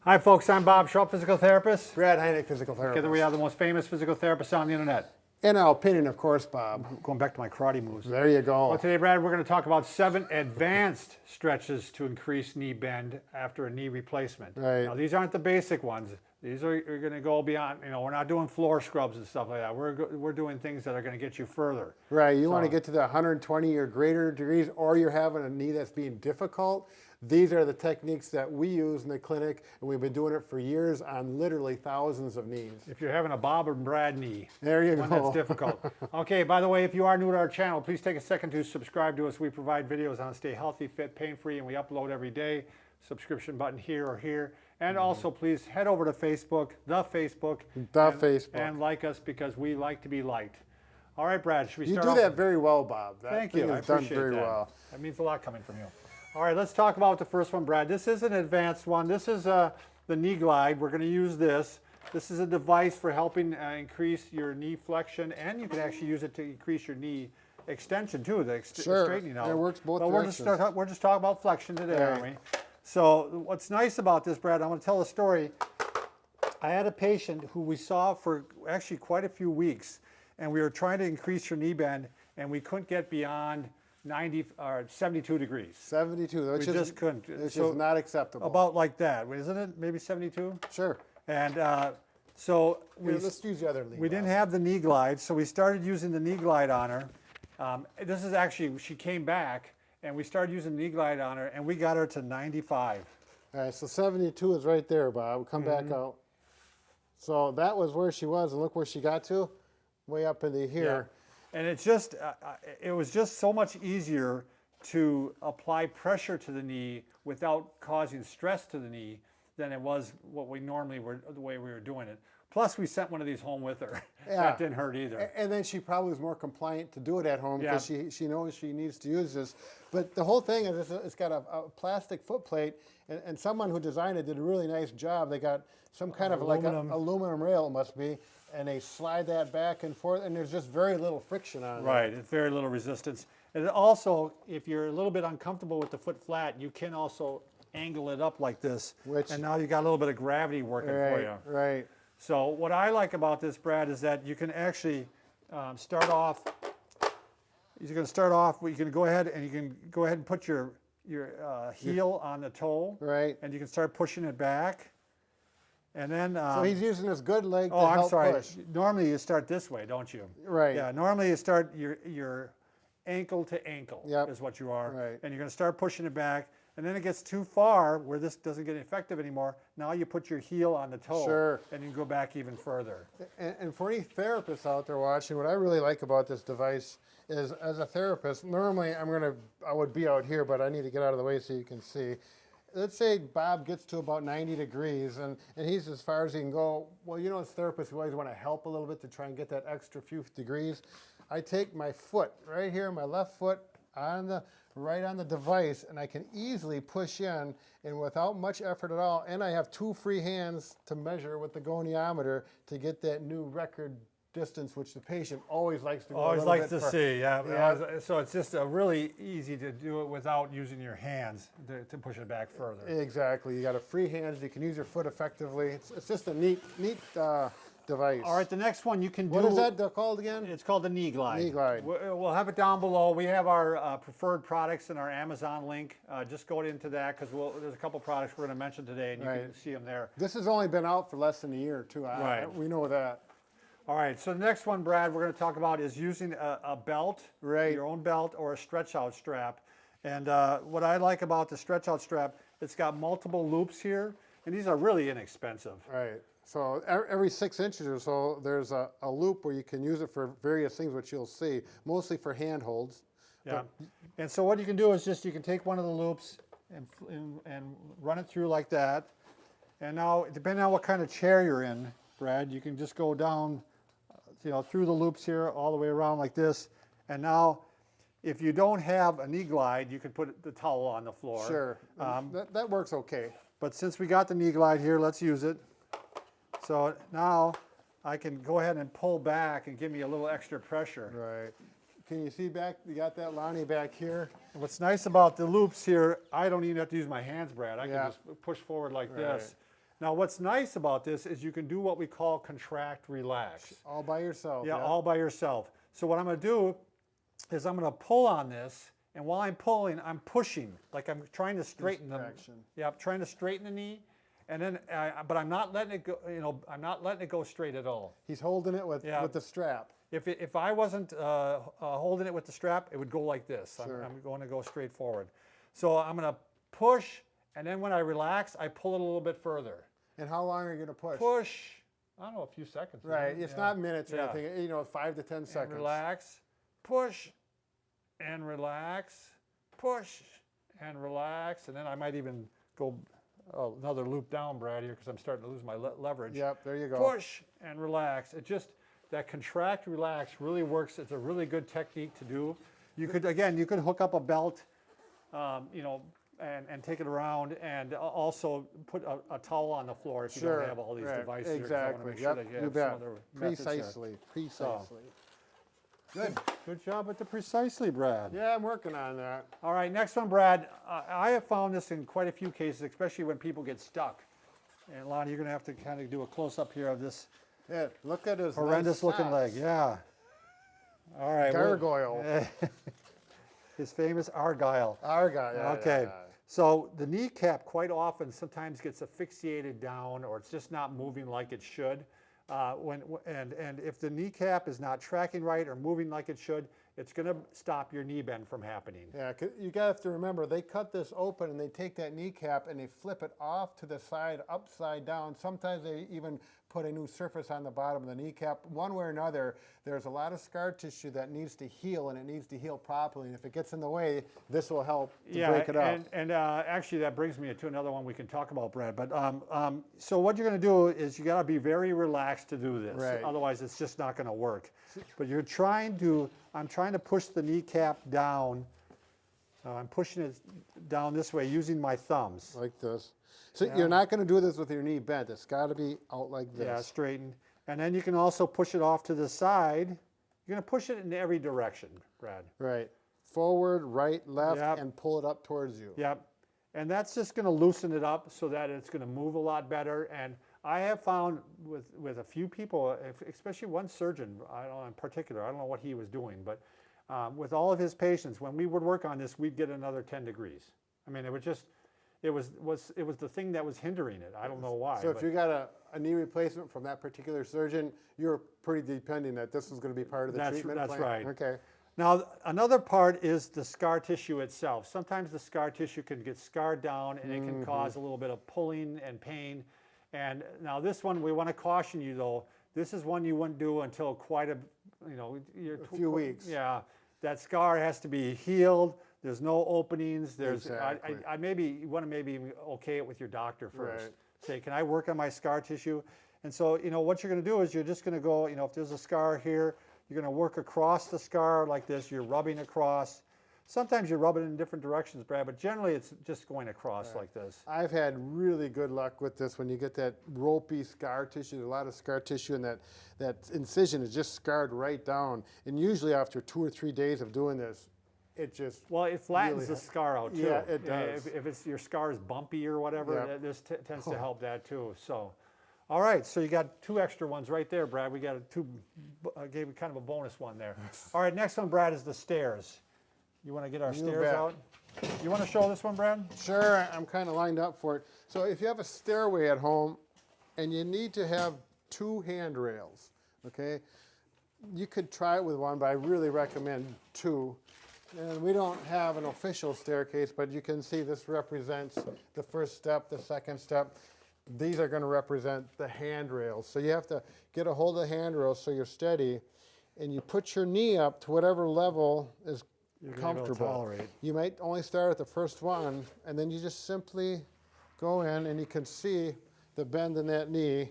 Hi folks, I'm Bob Schrupp, physical therapist. Brad Heineck, physical therapist. Together we are the most famous physical therapists on the internet. In our opinion, of course, Bob. Going back to my karate moves. There you go. Well, today, Brad, we're going to talk about 7 advanced stretches to increase knee bend after a knee replacement. Right. Now, these aren't the basic ones. These are going to go beyond, we're not doing floor scrubs and stuff like that. We're doing things that are going to get you further. Right, you want to get to the 120 or greater degrees, or you're having a knee that's being difficult. These are the techniques that we use in the clinic, and we've been doing it for years on literally thousands of knees. If you're having a Bob and Brad knee. There you one go. That's difficult. Okay, by the way, if you are new to our channel, please take a second to subscribe to us. We provide videos on stay healthy, fit, pain-free, and we upload every day. Subscription button here or here. And also, please head over to Facebook, and like us because we like to be liked. All right, Brad, should we start You off? do that very well, Bob. Thank you. I It's done appreciate very that. well. That means a lot coming from you. All right, let's talk about the first one, Brad. This is an advanced one. This is the knee glide. We're going to use this. This is a device for helping increase your knee flexion, and you can actually use it to increase your knee extension too, the straightening out. It works both but directions. we're just talking about flexion today, aren't we? So what's nice about this, Brad, I'm going to tell a story. I had a patient who we saw for actually quite a few weeks, and we were trying to increase your knee bend, and we couldn't get beyond 90 or 72 degrees. 72, which We just couldn't. Which So is not acceptable. about like that, isn't it? Maybe 72? Sure. And so Let's use the other lead. we didn't have the knee glide, so we started using the knee glide on her. This is actually, she came back, and we started using the knee glide on her, and we got her to 95. All right, so 72 is right there, Bob. Come back out. So that was where she was, and look where she got to, way up into here. And it's just, it was just so much easier to apply pressure to the knee without causing stress to the knee than it was what we normally were, the way we were doing it. Plus, we sent one of these home with her. Yeah. That didn't hurt either. And then she probably was more compliant to do it at home because Yeah. she knows she needs to use this. But the whole thing is it's got a plastic foot plate, and someone who designed it did a really nice job. They got some kind of like an aluminum rail, it must be, and they slide that back and forth, and there's just very little friction on it. Right, it's very little resistance. And also, if you're a little bit uncomfortable with the foot flat, you can also angle it up like this. And now you got a little bit of gravity working for you. Right. So what I like about this, Brad, is that you can actually start off. You're going to start off. You can go ahead and put your heel on the toe. Right. And you can start pushing it back. And then. So he's using his good leg to I'm help sorry. push. Normally you start this way, don't you? Right. Yeah. Normally you start your ankle to ankle is what you are. Right. And you're going to start pushing it back. And then it gets too far where this doesn't get effective anymore. Now you put your heel on the toe. Sure. And you go back even further. And for any therapists out there watching, what I really like about this device is, as a therapist, normally I would be out here, but I need to get out of the way so you can see. Let's say Bob gets to about 90 degrees, and he's as far as he can go. Well, as therapists, we always want to help a little bit to try and get that extra few degrees. I take my foot right here, my left foot, right on the device, and I can easily push in, and without much effort at all, and I have 2 free hands to measure with the goniometer to get that new record distance, which the patient always likes to go Always a little likes bit to see, yeah. So it's just really easy to do it without using your hands to push it back further. Exactly. You got a free hands. You can use your foot effectively. It's just a neat device. All right, the next one you can do. What is that called again? It's called the knee glide. Knee glide. We'll have it down below. We have our preferred products in our Amazon link. Just go into that because there's a couple products we're going to mention today, and you can see them there. This has only been out for less than a year, too. We know that. All right, so the next one, Brad, we're going to talk about is using a belt, your own belt, or a stretch-out strap. And what I like about the stretch-out strap, it's got multiple loops here, and these are really inexpensive. Right. So every 6 inches or so, there's a loop where you can use it for various things, which you'll see, mostly for handholds. Yeah. And so what you can do is you can take one of the loops and run it through like that. And now, depending on what kind of chair you're in, Brad, you can just go down through the loops here all the way around like this. And now, if you don't have a knee glide, you can put the towel on the floor. Sure. That works okay. But since we got the knee glide here, let's use it. So now I can go ahead and pull back and give me a little extra pressure. Right. Can you see back? You got that, Lonnie, back here? What's nice about the loops here, I don't even have to use my hands, Brad. I can just push forward like this. Now, what's nice about this is you can do what we call contract relax. All by yourself. Yeah, all by yourself. So what I'm going to do is I'm going to pull on this, and while I'm pulling, I'm pushing, like I'm trying to straighten them. Yeah, I'm trying to straighten the knee, and then, but I'm not letting it go. You know, I'm not letting it go straight at all. He's holding it with the strap. If I wasn't holding it with the strap, it would go like this. Sure. I'm going to go straight forward. So I'm going to push, and then when I relax, I pull it a little bit further. And how long are you going to push? Push, I don't know, a few seconds. Right. It's not minutes or anything. You know, 5 to 10 seconds. And relax, push, and relax, push, and relax. And then I might even go another loop down, Brad, here, because I'm starting to lose my leverage. Yep, there you go. Push and relax. It just, that contract, relax really works. It's a really good technique to do. You could, again, you could hook up a belt, you know, and take it around, and also put a towel on the floor if you don't have all these devices. Exactly. You bet. Precisely. Good job with the precisely, Brad. Yeah, I'm working on that. All right, next one, Brad. I have found this in quite a few cases, especially when people get stuck. And Lonnie, you're going to have to kind of do a close-up here of this. Yeah, look at his horrendous-looking leg. Yeah. All right. Gargoyle. His famous Argyle. Argyle. Okay. So the kneecap quite often sometimes gets asphyxiated down, or it's just not moving like it should. And if the kneecap is not tracking right or moving like it should, it's going to stop your knee bend from happening. Yeah, you have to remember, they cut this open and they take that kneecap and they flip it off to the side, upside down. Sometimes they even put a new surface on the bottom of the kneecap. One way or another, there's a lot of scar tissue that needs to heal, and it needs to heal properly. And if it gets in the way, this will help to break it up. And actually, that brings me to another one we can talk about, Brad. But so what you're going to do is you got to be very relaxed to do this. Right. Otherwise, it's just not going to work. But I'm trying to push the kneecap down. I'm pushing it down this way using my thumbs. Like this. So you're not going to do this with your knee bent. It's got to be out like this. Yeah, straightened. And then you can also push it off to the side. You're going to push it in every direction, Brad. Right. Forward, right, left, and pull it up towards you. Yep. And that's just going to loosen it up so that it's going to move a lot better. And I have found with a few people, especially one surgeon, I don't know in particular, I don't know what he was doing, but with all of his patients, when we would work on this, we'd get another 10 degrees. I mean, it was just, it was the thing that was hindering it. I don't know why. So if you got a knee replacement from that particular surgeon, you're pretty depending that this was going to be part of the treatment plan? That's right. Okay. Now, another part is the scar tissue itself. Sometimes the scar tissue can get scarred down, and it can cause a little bit of pulling and pain. And now this one, we want to caution you though, this is one you wouldn't do until quite a few weeks. Yeah, that scar has to be healed. There's no openings. There's, exactly. you want to maybe okay it with your doctor first. Right. Say, can I work on my scar tissue? And so, what you're going to do is you're just going to go, if there's a scar here, you're going to work across the scar like this. You're rubbing across. Sometimes you rub it in different directions, Brad, but generally it's just going across like this. I've had really good luck with this when you get that ropey scar tissue, a lot of scar tissue, and that incision is just scarred right down. And usually after 2 or 3 days of doing this, it just it flattens the scar out too. Yeah, it does. If your scar is bumpy or whatever, this tends to help that too. So, all right, so you got 2 extra ones right there, Brad. We got gave you kind of a bonus one there. All right, next one, Brad, is the stairs. You want to get our stairs out? You want to show this one, Brad? Sure, I'm kind of lined up for it. So if you have a stairway at home and you need to have 2 handrails, okay, you could try it with 1, but I really recommend 2. And we don't have an official staircase, but you can see this represents the first step, the second step. These are going to represent the handrails. So you have to get a hold of the handrails so you're steady, and you put your knee up to whatever level is comfortable. You might only start at the first one, and then you just simply go in, and you can see the bend in that knee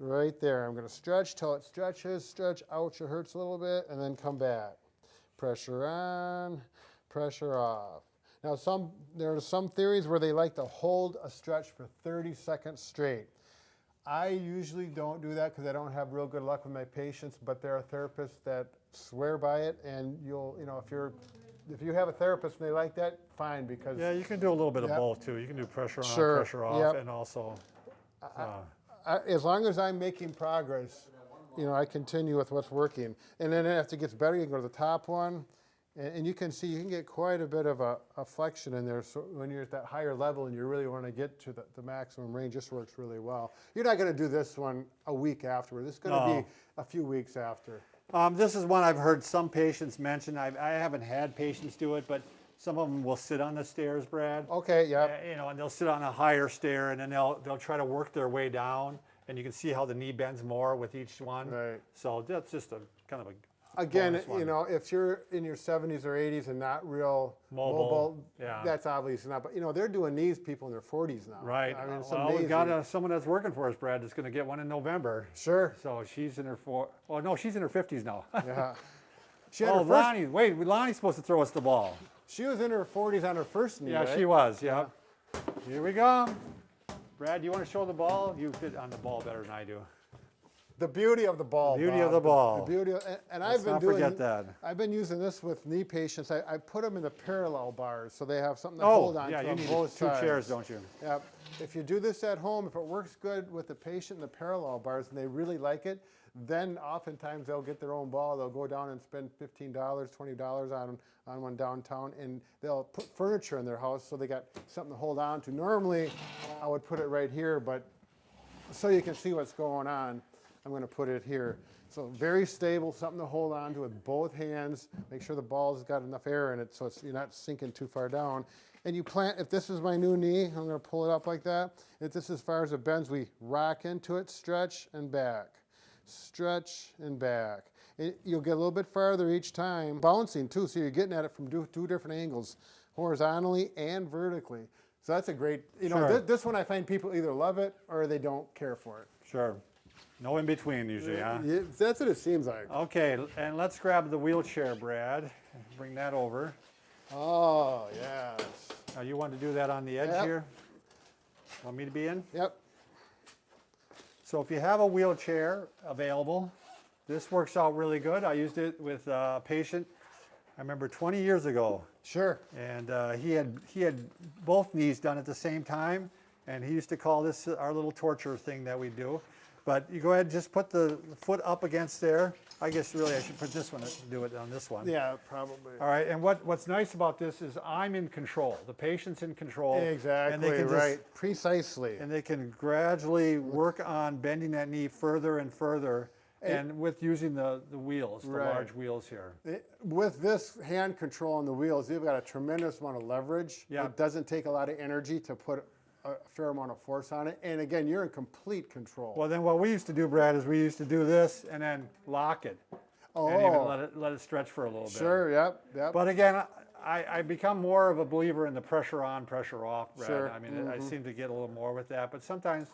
right there. I'm going to stretch till it stretches, stretch, ouch, it hurts a little bit, and then come back. Pressure on, pressure off. Now, there are some theories where they like to hold a stretch for 30 seconds straight. I usually don't do that because I don't have real good luck with my patients, but there are therapists that swear by it, and if you're if you have a therapist and they like that, fine, because Yeah, you can do a little bit of Yep. both too. You can do pressure on, Sure, pressure off, yep. and also. as long as I'm making progress, I continue with what's working. And then if it gets better, you can go to the top one, and you can see you can get quite a bit of a flexion in there. So when you're at that higher level and you really want to get to the maximum range, this works really well. You're not going to do this one a week afterward. It's going to No. be a few weeks after. This is one I've heard some patients mention. I haven't had patients do it, but some of them will sit on the stairs, Brad. Okay, yeah. And they'll sit on a higher stair, and then they'll try to work their way down, and you can see how the knee bends more with each one. Right. So that's just a kind of a Again, bonus one. if you're in your 70s or 80s and not real Mobile, yeah. that's obviously not. But they're doing these people in their 40s now. Right. I mean, it's Well, amazing. we've got someone that's working for us, Brad, that's going to get one in November. Sure. So she's in her no, she's in her 50s now. Yeah. She had Oh, her first, Lonnie, wait, Lonnie's supposed to throw us the ball. She was in her 40s on her first knee. Yeah, right? she was, yeah. Here we go. Brad, you want to show the ball? You fit on the ball better than I do. The beauty of the ball. Beauty of Bob. the ball. The beauty, and Let's I've been not doing. forget that. I've been using this with knee patients. I put them in the parallel bars so they have something to Oh, hold on yeah, to you on need both two sides. chairs, don't you? Yep. If you do this at home, if it works good with the patient in the parallel bars and they really like it, then oftentimes they'll get their own ball. They'll go down and spend $15, $20 on one downtown, and they'll put furniture in their house so they got something to hold on to. Normally, I would put it right here, but so you can see what's going on, I'm going to put it here. So very stable, something to hold on to with both hands. Make sure the ball's got enough air in it so you're not sinking too far down. And you plant, if this is my new knee, I'm going to pull it up like that. If this is as far as it bends, we rock into it, stretch and back. Stretch and back. You'll get a little bit farther each time, bouncing too, so you're getting at it from two different angles, horizontally and vertically. So that's a great, Sure. this one I find people either love it or they don't care for it. Sure. No in between usually, huh? Yeah, that's what it seems like. Okay, and let's grab the wheelchair, Brad. Bring that over. Oh, yes. Now you want to do that on the edge Yep. here? Want me to be in? Yep. So if you have a wheelchair available, this works out really good. I used it with a patient, I remember 20 years ago, Sure. and he had both knees done at the same time, and he used to call this our little torture thing that we do. But you go ahead and just put the foot up against there. I guess really I should put this one, do it on this one. Yeah, probably. All right, and what's nice about this is I'm in control. The patient's in control. And Exactly, they can right. Precisely. And they can gradually work on bending that knee further and further, and with using the wheels, the Right. large wheels here. With this hand control on the wheels, you've got a tremendous amount of leverage. Yeah. It doesn't take a lot of energy to put a fair amount of force on it. And again, you're in complete control. Well, then what we used to do, Brad, is we used to do this and then lock it, and even let it stretch for a little bit. Sure, yep. But again, I become more of a believer in the pressure on, pressure off, Brad. Sure. I mean, I seem to get a little more with that, but sometimes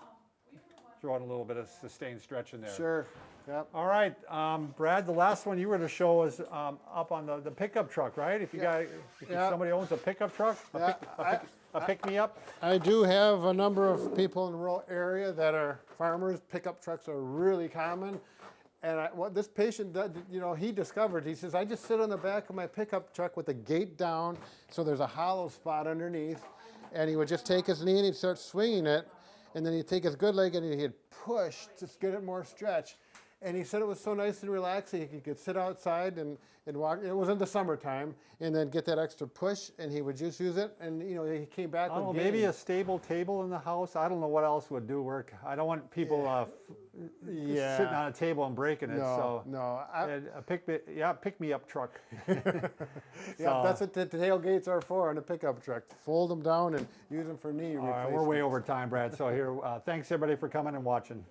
throw in a little bit of sustained stretch in there. Sure, yep. All right, Brad, the last one you were to show was up on the pickup truck, right? If somebody owns a pickup truck, a pick-me-up. I do have a number of people in the rural area that are farmers. Pickup trucks are really common. And what this patient, he discovered, he says, I just sit on the back of my pickup truck with the gate down, so there's a hollow spot underneath. And he would just take his knee and he'd start swinging it. And then he'd take his good leg and he'd push to get it more stretch. And he said it was so nice and relaxing. He could sit outside and walk. It was in the summertime, and then get that extra push, and he would just use it. And he came back I don't know, with maybe a gains. stable table in the house. I don't know what else would do work. I don't want people sitting on a table and breaking it. No. A pick-me-up truck. Yeah, that's what the tailgates are for on a pickup truck. Fold them down and use them for knee All right, replacement. we're way over time, Brad. So here, thanks everybody for coming and watching.